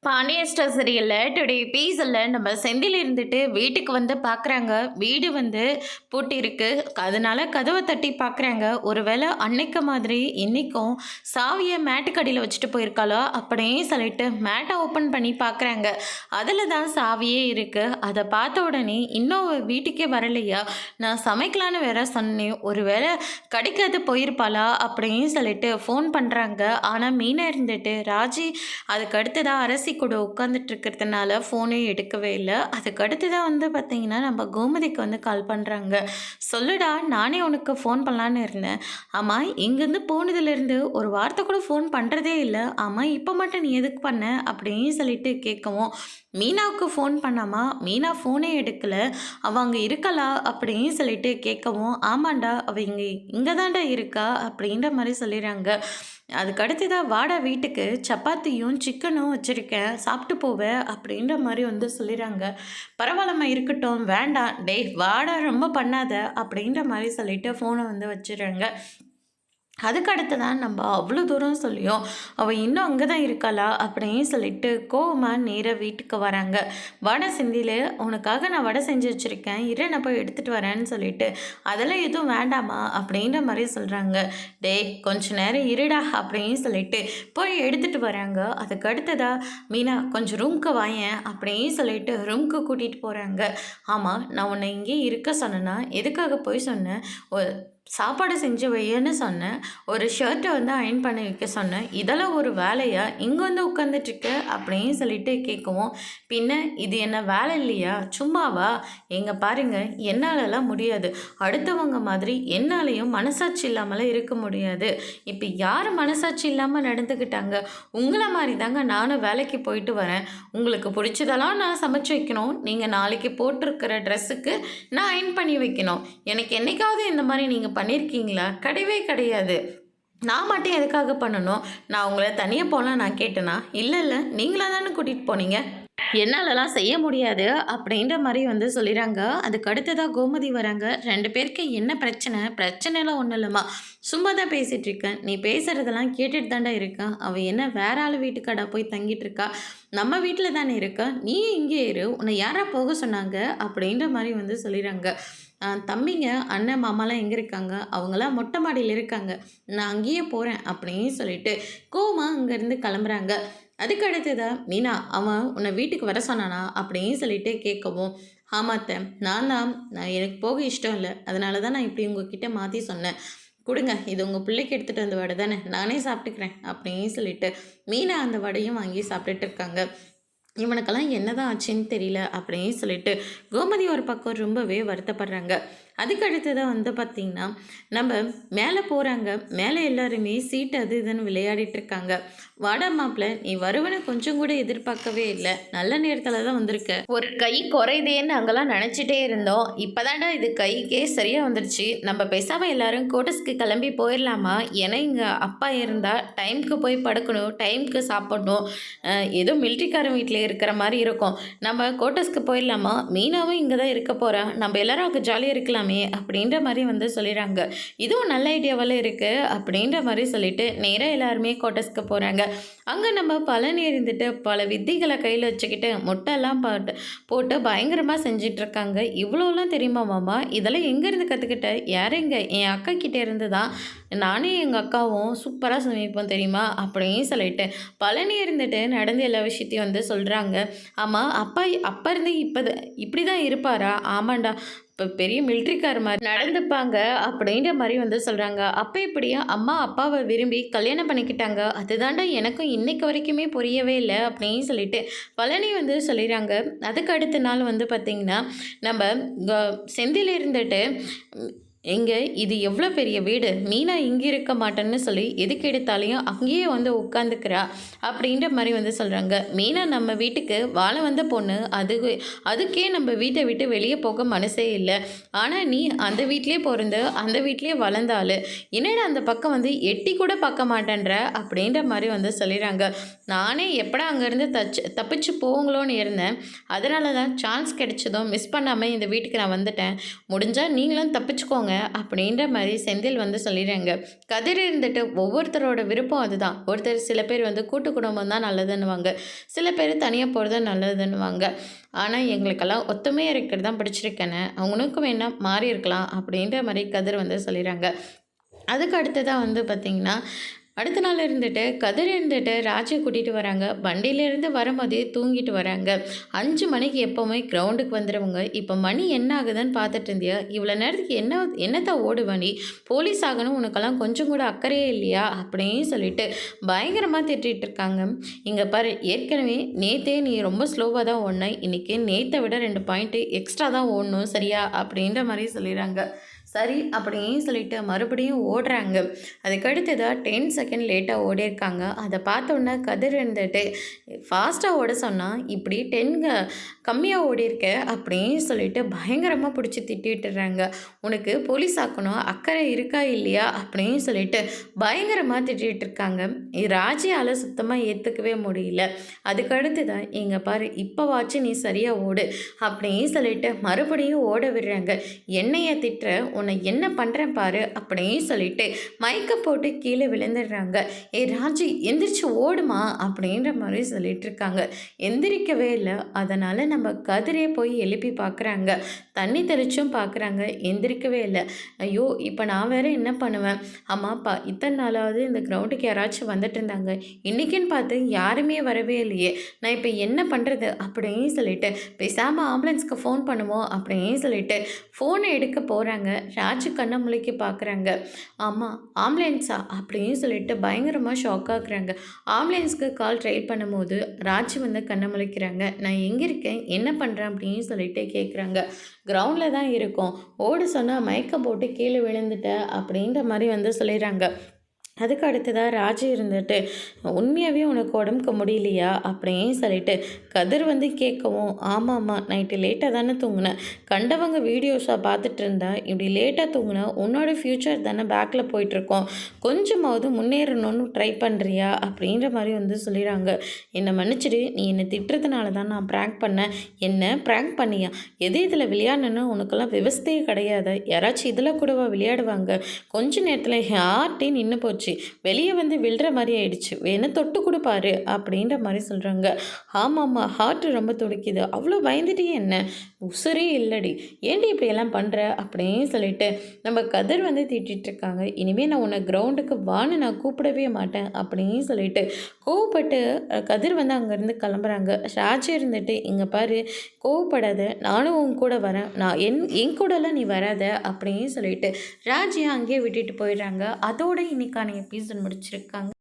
Pandian store சீரியலில் today எபிசோடில் நம்ம செந்தில் இருந்துட்டு வீட்டுக்கு வந்து பார்க்குறாங்க. வீடு வந்து பூட்டியிருக்கு. அதனால கதவை தட்டி பார்க்குறாங்க. ஒருவேளை அன்னைக்கு மாதிரி இன்றைக்கும் சாவியை மேட்டுக்கடியில் வச்சுட்டு போயிருக்காளோ அப்படியே சொல்லிட்டு மேட்டை ஓப்பன் பண்ணி பார்க்குறாங்க. அதில் தான் சாவியே இருக்குது. அதை பார்த்த உடனே இன்னும் வீட்டுக்கே வரலையா, நான் சமைக்கலான்னு வேற சொன்னேன், ஒருவேளை கடிக்காது போயிருப்பாளா அப்படின்னு சொல்லிட்டு ஃபோன் பண்ணுறாங்க. ஆனால் மீனா இருந்துட்டு ராஜி அதுக்கு அடுத்து தான் அரசி கூட உட்காந்துட்டு இருக்கிறதுனால ஃபோனே எடுக்கவே இல்லை. அதுக்கு அடுத்து தான் வந்து பார்த்தீங்கன்னா நம்ம கோமதிக்கு வந்து கால் பண்ணுறாங்க. சொல்லுடா, நானே உனக்கு ஃபோன் பண்ணலான்னு இருந்தேன். ஆமாம், இங்கேருந்து போனதுலேருந்து ஒரு வார்த்தை கூட ஃபோன் பண்ணுறதே இல்லை. ஆமாம், இப்போ மட்டும் நீ எதுக்கு பண்ண அப்படின்னு சொல்லிட்டு கேட்கவும், மீனாவுக்கு ஃபோன் பண்ணாமா, மீனா ஃபோனே எடுக்கலை, அவள் அங்கே இருக்கலா அப்படின்னு சொல்லிட்டு கேட்கவும், ஆமாண்டா அவள் இங்கே தாண்டா இருக்கா அப்படின்ற மாதிரி சொல்லிடுறாங்க. அதுக்கு அடுத்ததாக வாடா வீட்டுக்கு சப்பாத்தியும் சிக்கனும் வச்சுருக்கேன், சாப்பிட்டு போவேன் அப்படின்ற மாதிரி வந்து சொல்லிடுறாங்க. பரவாயில்லம்மா இருக்கட்டும், வேண்டாம் டே வாடா ரொம்ப பண்ணாத அப்படின்ற மாதிரி சொல்லிட்டு ஃபோனை வந்து வச்சிடுறாங்க. அதுக்கு அடுத்து தான் நம்ம அவ்வளோ தூரம் சொல்லியும் அவள் இன்னும் அங்கே தான் இருக்காளா அப்படின்னு சொல்லிட்டு கோவமாக நேராக வீட்டுக்கு வராங்க. வடை செந்தில், உனக்காக நான் வடை செஞ்சு வச்சுருக்கேன், இரு நான் போய் எடுத்துகிட்டு வரேன்னு சொல்லிட்டு, அதெல்லாம் எதுவும் வேண்டாமா அப்படின்ற மாதிரி சொல்கிறாங்க. டே கொஞ்ச நேரம் இருடா அப்படின்னு சொல்லிட்டு போய் எடுத்துகிட்டு வராங்க. அதுக்கு அடுத்ததாக மீனா கொஞ்சம் ரூம்க்கு வாயேன் அப்படின்னு சொல்லிட்டு ரூம்க்கு கூட்டிகிட்டு போகிறாங்க. ஆமாம், நான் உன்னை இங்கே இருக்க சொன்னேன்னா எதுக்காக போய் சொன்னேன், சாப்பாடு செஞ்சு வையன்னு சொன்னேன், ஒரு ஷர்ட்டை வந்து அயன் பண்ணி வைக்க சொன்னேன், இதெல்லாம் ஒரு வேலையா, இங்கே வந்து உட்காந்துட்ருக்க அப்படின்னு சொல்லிட்டு கேட்கவும், பின்ன இது என்ன வேலை இல்லையா, சும்மாவா, எங்கே பாருங்க என்னாலலாம் முடியாது, அடுத்தவங்க மாதிரி என்னாலையும் மனசாட்சி இல்லாமலாம் இருக்க முடியாது. இப்போ யார் மனசாட்சி இல்லாமல் நடந்துக்கிட்டாங்க, உங்களை மாதிரி தாங்க நானும் வேலைக்கு போயிட்டு வரேன், உங்களுக்கு பிடிச்சதெல்லாம் நான் சமைச்சு வைக்கணும், நீங்கள் நாளைக்கு போட்டிருக்கிற ட்ரெஸ்ஸுக்கு நான் அயன் பண்ணி வைக்கணும், எனக்கு என்னைக்காவது இந்த மாதிரி நீங்கள் பண்ணியிருக்கீங்களா, கிடையவே கிடையாது. நான் மட்டும் எதுக்காக பண்ணணும், நான் உங்களை தனியாக போகலாம் நான் கேட்டேனா, இல்லை நீங்களாக தானே கூட்டிகிட்டு போனீங்க, என்னாலலாம் செய்ய முடியாது அப்படின்ற மாதிரி வந்து சொல்லிடுறாங்க. அதுக்கு அடுத்ததாக கோமதி வராங்க. ரெண்டு பேருக்கு என்ன பிரச்சனைலாம் ஒன்றும் இல்லைம்மா, சும்மா தான் பேசிகிட்டு இருக்கேன், நீ பேசுகிறதெல்லாம் கேட்டுட்டு தாண்டா இருக்கேன், அவள் என்ன வேற ஆள் வீட்டுக்காடா போய் தங்கிட்டு இருக்கா, நம்ம வீட்டில் தானே இருக்கா, நீ இங்கே இரு, உன்னை யாரா போக சொன்னாங்க அப்படின்ற மாதிரி வந்து சொல்லிடுறாங்க. தம்பிங்க அண்ணன் மாமாலாம் எங்கே இருக்காங்க, அவங்களாம் மொட்டை மாடியில் இருக்காங்க, நான் அங்கேயே போகிறேன் அப்படின்னு சொல்லிட்டு கோமா அங்கேருந்து கிளம்புறாங்க. அதுக்கு அடுத்ததா மீனா, அவன் உன்னை வீட்டுக்கு வர சொன்னானா அப்படின்னு சொல்லிட்டு கேட்கவும், ஆமாத்த நான் எனக்கு போக இஷ்டம் இல்லை, அதனால தான் நான் இப்படி உங்ககிட்ட மாற்றி சொன்னேன், கொடுங்க இது உங்கள் பிள்ளைக்கு எடுத்துகிட்டு வந்த வடை தானே, நானே சாப்பிட்டுக்கிறேன் அப்படின்னு சொல்லிட்டு மீனா அந்த வடையும் வாங்கி சாப்பிட்டுட்டு இருக்காங்க. இவனுக்கெல்லாம் என்னதான் ஆச்சுன்னு தெரியல அப்படின்னு சொல்லிட்டு கோமதி ஒரு பக்கம் ரொம்பவே வருத்தப்படுறாங்க. அதுக்கு அடுத்ததான் வந்து பார்த்திங்கன்னா நம்ம மேலே போகிறாங்க. மேலே எல்லாருமே சீட்டு அது இதுன்னு விளையாடிட்டு இருக்காங்க. வாடா மாப்பிள்ள, நீ வருவனை கொஞ்சம் கூட எதிர்பார்க்கவே இல்லை, நல்ல நேரத்தில் தான் வந்திருக்க, ஒரு கை குறையுதேன்னு அங்கெல்லாம் நினச்சிட்டே இருந்தோம், இப்போதாண்டா இது கைக்கே சரியாக வந்துருச்சு, நம்ம பேசாமல் எல்லாரும் கோட்டஸ்க்கு கிளம்பி போயிடலாமா, ஏன்னா இங்கே அப்பா இருந்தால் டைமுக்கு போய் படுக்கணும், டைமுக்கு சாப்பிடணும், ஏதோ மிலிட்ரிக்காரன் வீட்டில் இருக்கிற மாதிரி இருக்கும், நம்ம கோட்டஸ்க்கு போயிடலாமா, மீனாவும் இங்கே தான் இருக்க போகிறா, நம்ம எல்லாரும் அங்கே ஜாலியாக இருக்கலாமே அப்படின்ற மாதிரி வந்து சொல்லிடுறாங்க. இதுவும் நல்ல ஐடியாவெல்லாம் இருக்குது அப்படின்ற மாதிரி சொல்லிட்டு நேராக எல்லாருமே கோட்டஸ்க்கு போகிறாங்க. அங்கே நம்ம பழனி இருந்துட்டு பல வித்திகளை கையில் வச்சுக்கிட்டு முட்டையெல்லாம் போட்டு பயங்கரமாக செஞ்சிட்ருக்காங்க. இவ்வளோலாம் தெரியுமா மாமா, இதெல்லாம் எங்கேருந்து கற்றுக்கிட்ட, யாருங்க, என் அக்கா கிட்டே இருந்து தான், நானும் எங்கள் அக்காவும் சூப்பராக சமைப்போம் தெரியுமா அப்படின்னு சொல்லிட்டு பழனி இருந்துட்டு நடந்த எல்லா விஷயத்தையும் வந்து சொல்கிறாங்க. ஆமாம், அப்பா இருந்து இப்படி தான் இருப்பாரா, ஆமாண்டா இப்போ பெரிய மிலிட்ரிக்கார் மாதிரி நடந்துப்பாங்க அப்படின்ற மாதிரி வந்து சொல்கிறாங்க. அப்போ இப்படியா அம்மா அப்பாவை விரும்பி கல்யாணம் பண்ணிக்கிட்டாங்க, அதுதாண்டா எனக்கும் இன்னைக்கு வரைக்குமே புரியவே இல்லை அப்படின்னு சொல்லிட்டு பழனி வந்து சொல்லிடுறாங்க. அதுக்கு அடுத்த நாள் வந்து பார்த்திங்கன்னா நம்ம செந்தில் இருந்துட்டு, எங்கே இது எவ்வளோ பெரிய வீடு, மீனா இங்கே இருக்க மாட்டேன்னு சொல்லி எதுக்கு எடுத்தாலையும் அங்கேயே வந்து உட்காந்துக்கிறா அப்படின்ற மாதிரி வந்து சொல்கிறாங்க. மீனா நம்ம வீட்டுக்கு வாழ வந்த பொண்ணு, அதுக்கே நம்ம வீட்டை விட்டு வெளியே போக மனசே இல்லை, ஆனால் நீ அந்த வீட்லேயே பிறந்து அந்த வீட்லேயே வளர்ந்தாள், என்னடா அந்த பக்கம் வந்து எட்டி கூட பார்க்க மாட்டேன்ற அப்படின்ற மாதிரி வந்து சொல்லிடுறாங்க. நானே எப்படா அங்கேருந்து தப்பிச்சு போங்களோன்னு இருந்தேன், அதனால தான் சான்ஸ் கிடைச்சதும் மிஸ் பண்ணாமல் இந்த வீட்டுக்கு நான் வந்துட்டேன், முடிஞ்சால் நீங்களும் தப்பிச்சுக்கோங்க பார்த்துக்கோங்க அப்படின்ற மாதிரி செந்தில் வந்து சொல்லிடுறாங்க. கதிர் இருந்துட்டு ஒவ்வொருத்தரோட விருப்பம் அதுதான். சில பேர் வந்து கூட்டு குடும்பம் தான் நல்லதுன்னுவாங்க. சில பேர் தனியாக போகிறது நல்லதுன்னுவாங்க. ஆனால் எங்களுக்கெல்லாம் ஒத்துமையாக இருக்கிறது தான் பிடிச்சிருக்கேன்னு அவங்களுக்கும் வேணா மாறி இருக்கலாம் அப்படின்ற மாதிரி கதிர் வந்து சொல்லிடுறாங்க. அதுக்கு அடுத்ததாக வந்து பார்த்திங்கன்னா, அடுத்த நாள் இருந்துட்டு கதிர் இருந்துட்டு ராஜை கூட்டிகிட்டு வராங்க. வண்டியிலேருந்து வரும்போதே தூங்கிட்டு வராங்க. 5 மணிக்கு எப்போவுமே கிரவுண்டுக்கு வந்துடுவங்க. இப்போ மணி என்ன ஆகுதுன்னு பார்த்துட்டு இருந்தியா? இவ்வளோ நேரத்துக்கு என்னத்தான் ஓடுவ நீ? போலீஸ் ஆகணும் உனக்கெல்லாம் கொஞ்சம் கூட அக்கறையே இல்லையா? அப்படின்னு சொல்லிட்டு பயங்கரமாக திட்டிகிட்டு இருக்காங்க. இங்கே பாரு, ஏற்கனவே நேற்றே நீ ரொம்ப ஸ்லோவாக தான் ஓடின. இன்றைக்கி நேற்றை விட 2 பாயிண்ட்டு எக்ஸ்ட்ரா தான் ஓடணும் சரியா? அப்படின்ற மாதிரி சொல்லிடுறாங்க. சரி அப்படின்னு சொல்லிட்டு மறுபடியும் ஓடுறாங்க. அதுக்கடுத்ததாக 10 செகண்ட் லேட்டாக ஓடியிருக்காங்க. அதை பார்த்தோன்னே கதிர் இருந்துட்டு ஃபாஸ்ட்டாக ஓட சொன்னால் இப்படி 10 கம்மியாக ஓடியிருக்க அப்படின்னு சொல்லிட்டு பயங்கரமாக பிடிச்சி திட்டிட்டுறாங்க. உனக்கு போலீஸ் ஆக்கணும் அக்கறை இருக்கா இல்லையா அப்படின்னு சொல்லிட்டு பயங்கரமாக திட்டிகிட்டு இருக்காங்க. ராஜியால் சுத்தமாக ஏற்றுக்கவே முடியல. அதுக்கடுத்து தான் இங்கே பாரு, இப்போவாச்சும் நீ சரியாக ஓடு அப்படின்னு சொல்லிட்டு மறுபடியும் ஓட விடுறாங்க. என்னைய திட்டுற, உன்னை என்ன பண்ணுறேன் பாரு அப்படின்னு சொல்லிட்டு மயக்க போட்டு கீழே விழுந்துடுறாங்க. ராஜி எந்திரிச்சு ஓடுமா அப்படின்ற மாதிரி சொல்லிட்டு இருக்காங்க. எந்திரிக்கவே இல்லை. அதனால் நம்ம கதிரே போய் எழுப்பி பார்க்குறாங்க. தண்ணி தெளிச்சும் பார்க்குறாங்க. எந்திரிக்கவே இல்லை. ஐயோ, இப்போ நான் வேற என்ன பண்ணுவேன்? ஆமாப்பா, இத்தனை நாளாவது இந்த கிரவுண்டுக்கு யாராச்சும் வந்துட்டு இருந்தாங்க. இன்றைக்கின்னு பார்த்து யாருமே வரவே இல்லையே. நான் இப்போ என்ன பண்ணுறது அப்படின்னு சொல்லிட்டு பேசாமல் ஆம்புலன்ஸ்க்கு ஃபோன் பண்ணுவோம் அப்படின்னு சொல்லிட்டு ஃபோனை எடுக்க போகிறாங்க. ராஜு கண்ணை முழிக்க பார்க்குறாங்க. ஆமாம், ஆம்புலன்ஸா அப்படின்னு சொல்லிட்டு பயங்கரமாக ஷாக் ஆகுறாங்க. ஆம்புலன்ஸ்க்கு கால் ட்ரை பண்ணும்போது ராஜு வந்து கண்ணை முழிக்கிறாங்க. நான் எங்கே இருக்கேன், என்ன பண்ணுறேன் அப்படின்னு சொல்லிட்டு கேட்குறாங்க. கிரவுண்டில் தான் இருக்கோம், ஓடு சொன்னால் மயக்கம் போட்டு கீழே விழுந்துட்ட அப்படின்ற மாதிரி வந்து சொல்லிடுறாங்க. அதுக்கு அடுத்ததாக ராஜு இருந்துட்டு உண்மையாகவே உனக்கு உடம்புக்கு முடியலையா அப்படின்னு சொல்லிட்டு கதிர் வந்து கேட்கவும், ஆமாம்மா, நைட்டு லேட்டாக தானே தூங்கினேன். கண்டவங்க வீடியோஸாக பார்த்துட்டு இருந்தா இப்படி லேட்டாக தூங்கினா உன்னோட ஃப்யூச்சர் தானே பேக்கில் போயிட்டுருக்கோம். கொஞ்சமாவது முன்னேறணும்னு ட்ரை பண்ணுறியா அப்படின்ற மாதிரி வந்து சொல்லிடுறாங்க. என்னை மன்னிச்சிடு, நீ என்னை திட்டுறதுனால தான் நான் ப்ராங்க் பண்ணேன். என்ன ப்ராங்க் பண்ணியா? எது இதில் விளையாடணுன்னு உனக்கெல்லாம் விவஸ்தையே கிடையாது. யாராச்சும் இதில் கூடவா விளையாடுவாங்க? கொஞ்ச நேரத்தில் ஹார்ட்டே நின்று போச்சு, வெளியே வந்து விழுற மாதிரி ஆயிடுச்சு, வேணா தொட்டு கொடுப்பாரு அப்படின்ற மாதிரி சொல்கிறாங்க. ஆமாம்மா, ஹார்ட் ரொம்ப துடிக்குது. அவ்வளோ பயந்துட்டே என்ன? உசுரே இல்லடி, ஏன்டி இப்படியெல்லாம் பண்ணுற அப்படின்னு சொல்லிட்டு நம்ம கதிர் வந்து திட்டிகிட்டு இருக்காங்க. இனிமேல் நான் உன்னை கிரவுண்டுக்கு வான்னு நான் கூப்பிடவே மாட்டேன் அப்படின்னு சொல்லிட்டு கோவப்பட்டு கதிர் வந்து அங்கேருந்து கிளம்புறாங்க. ராஜு இருந்துட்டு, இங்கே பாரு, கோவப்படாத, நானும் உன் கூட வரேன், நான் என் கூடலாம் நீ வராத அப்படின்னு சொல்லிட்டு ராஜியை அங்கேயே விட்டுட்டு போயிடுறாங்க. அதோட இன்னைக்கான எபிசோட் முடிச்சிருக்காங்க.